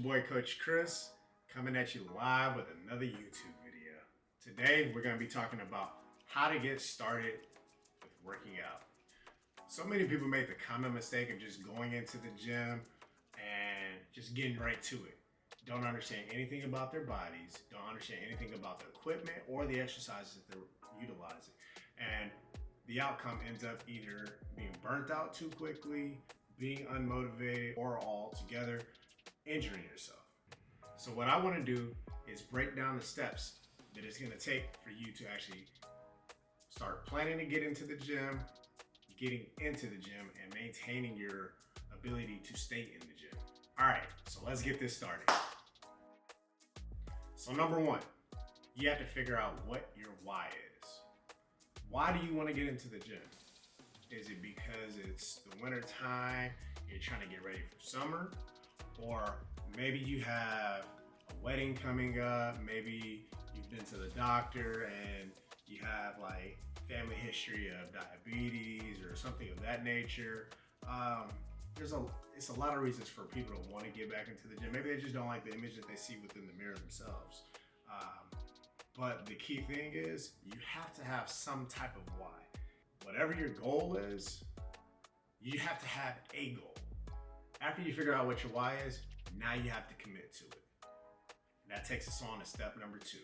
boy Coach Chris, coming at you live with another YouTube video. Today we're going to be talking about how to get started with working out. So many people make the common mistake of just going into the gym and just getting right to it. Don't understand anything about their bodies, don't understand anything about the equipment or the exercises that they're utilizing. And the outcome ends up either being burnt out too quickly, being unmotivated, or altogether injuring yourself. So what I want to do is break down the steps that it's going to take for you to actually start planning to get into the gym, getting into the gym, and maintaining your ability to stay in the gym. All right, so let's get this started. So number one, you have to figure out what your why is. Why do you want to get into the gym? Is it because it's the winter time, you're trying to get ready for summer? Or maybe you have a wedding coming up, maybe you've been to the doctor and you have like family history of diabetes or something of that nature. It's a lot of reasons for people to want to get back into the gym. Maybe they just don't like the image that they see within the mirror themselves. But the key thing is you have to have some type of why. Whatever your goal is, you have to have a goal. After you figure out what your why is, now you have to commit to it. And that takes us on to step number two.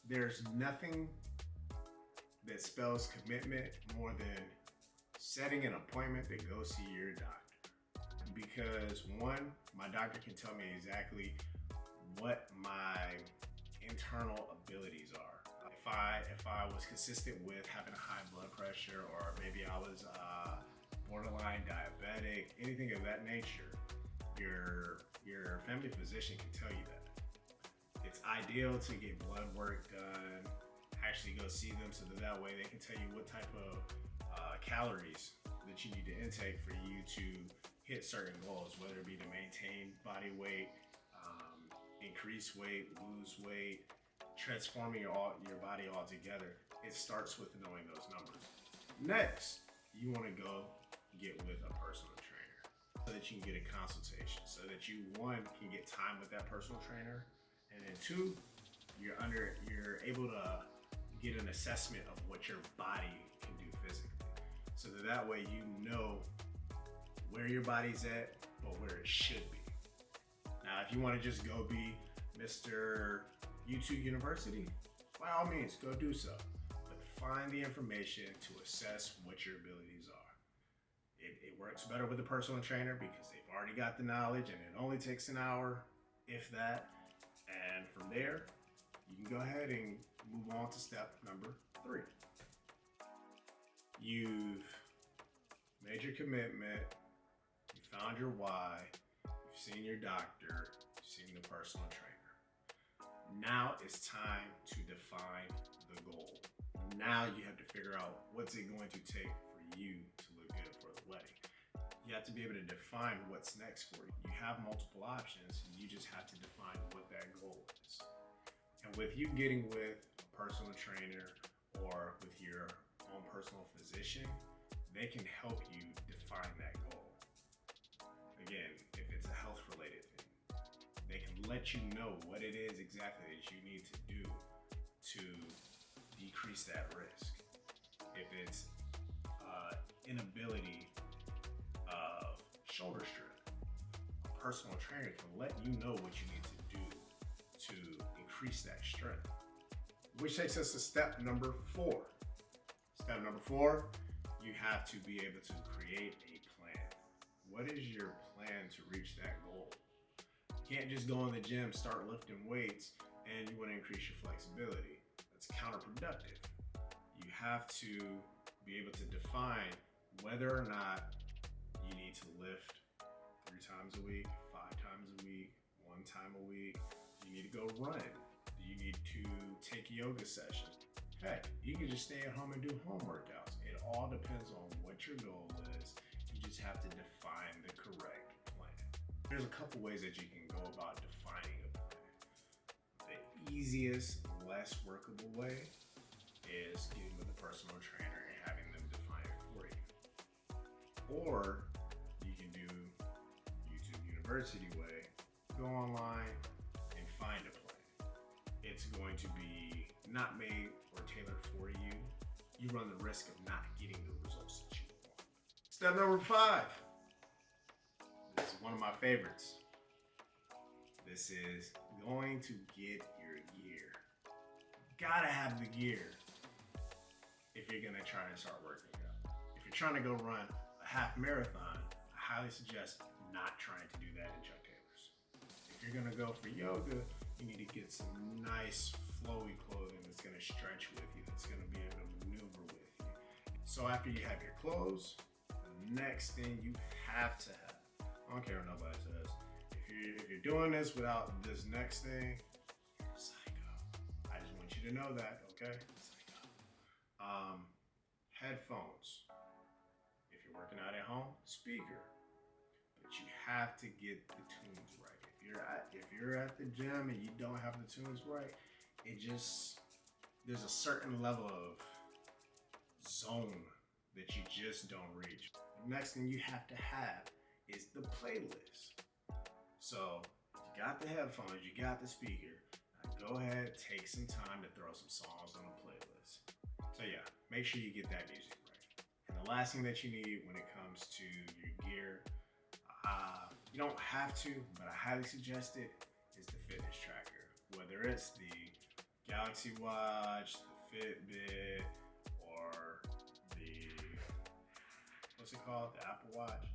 There's nothing that spells commitment more than setting an appointment to go see your doctor. Because one, my doctor can tell me exactly what my internal abilities are. If I was consistent with having a high blood pressure, or maybe I was borderline diabetic, anything of that nature, your family physician can tell you that. It's ideal to get blood work done, actually go see them so that way they can tell you what type of calories that you need to intake for you to hit certain goals, whether it be to maintain body weight, increase weight, lose weight, transforming your body altogether. It starts with knowing those numbers. Next, you want to go get with a personal trainer so that you can get a consultation, so that you, one, can get time with that personal trainer, and then two, you're able to get an assessment of what your body can do physically, so that way you know where your body's at, but where it should be. Now, if you want to just go be Mr. YouTube University, by all means, go do so. But find the information to assess what your abilities are. It works better with a personal trainer because they've already got the knowledge and it only takes an hour, if that. And from there, you can go ahead and move on to step number three. You've made your commitment, you found your why, you've seen your doctor, you've seen the personal trainer. Now it's time to define the goal. Now you have to figure out what's it going to take for you to look good for the wedding. You have to be able to define what's next for you. You have multiple options, and you just have to define what that goal is. And with you getting with a personal trainer or with your own personal physician, they can help you define that goal. Again, if it's a health-related thing, they can let you know what it is exactly that you need to do to decrease that risk. If it's inability of shoulder strength, a personal trainer can let you know what you need to do to increase that strength. Which takes us to step number four. Step number four, you have to be able to create a plan. What is your plan to reach that goal? You can't just go in the gym, start lifting weights, and you want to increase your flexibility. That's counterproductive. You have to be able to define whether or not you need to lift 3 times a week, 5 times a week, 1 time a week. Do you need to go run? Do you need to take yoga sessions? Heck, you can just stay at home and do home workouts. It all depends on what your goal is. You just have to define the correct plan. There's a couple ways that you can go about defining a plan. The easiest, less workable way is getting with a personal trainer and having them define it for you. Or you can do YouTube University. university way, go online and find a plan. It's going to be not made or tailored for you. You run the risk of not getting the results that you want. Step number 5. This is one of my favorites. This is going to get your gear. Gotta have the gear if you're gonna try to start working out. If you're trying to go run a half marathon, I highly suggest not trying to do that in Chuck Taylors. If you're gonna go for yoga, you need to get some nice flowy clothing that's gonna stretch with you, that's gonna be able to maneuver with you. So after you have your clothes, the next thing you have to have, I don't care what nobody says, if you're doing this without this next thing, you're psycho. I just want you to know that, okay? Psycho. Headphones. If you're working out at home, speaker. But you have to get the tunes right. If you're at the gym and you don't have the tunes right, there's a certain level of zone that you just don't reach. The next thing you have to have is the playlist. So you got the headphones, you got the speaker. Now go ahead, take some time to throw some songs on the playlist. So yeah, make sure you get that music right. And the last thing that you need when it comes to your gear, you don't have to, but I highly suggest it, is the fitness tracker. Whether it's the Galaxy Watch, the Fitbit, or the, what's it called, the Apple Watch.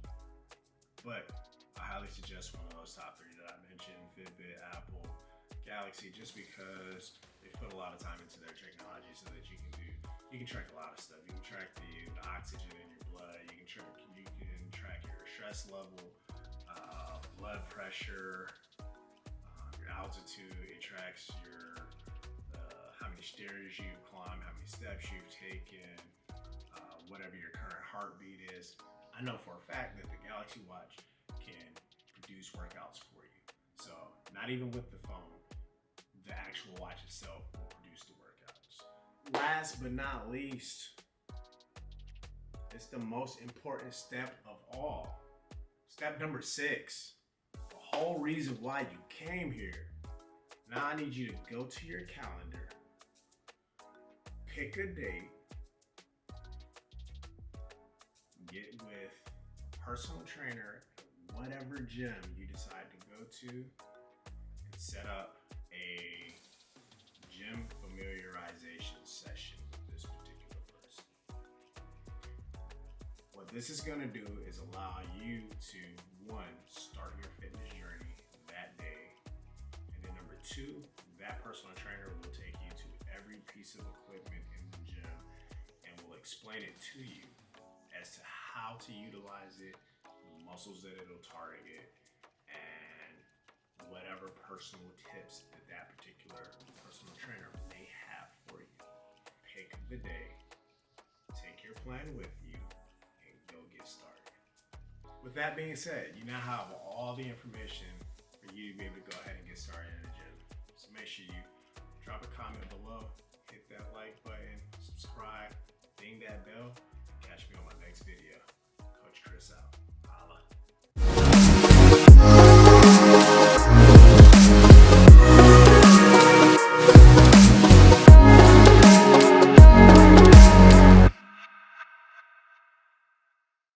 But I highly suggest one of those top 3 that I mentioned, Fitbit, Apple, Galaxy, just because they put a lot of time into their technology so that you can track a lot of stuff. You can track the oxygen in your blood, you can track your stress level, blood pressure, your altitude. It tracks your how many stairs you've climbed, how many steps you've taken, whatever your current heartbeat is. I know for a fact that the Galaxy Watch can produce workouts for you. So not even with the phone, the actual watch itself will produce the workouts. Last but not least, it's the most important step of all. Step number 6, the whole reason why you came here. Now I need you to go to your calendar, pick a date, get with a personal trainer at whatever gym you decide to go to, and set up a gym familiarization session with this particular person. What this is going to do is allow you to, 1, start your fitness journey that day, and then number 2, that personal trainer will take you to every piece of equipment in the gym and will explain it to you as to how to utilize it, the muscles that it'll target, and whatever personal tips that that particular personal trainer may have for you. Pick the day, take your plan with you, and go get started. With that being said, you now have all the information for you to be able to go ahead and get started in the gym. So make sure you drop a comment below, hit that like button, subscribe, ding that bell, and catch me on my next video. Coach Chris out.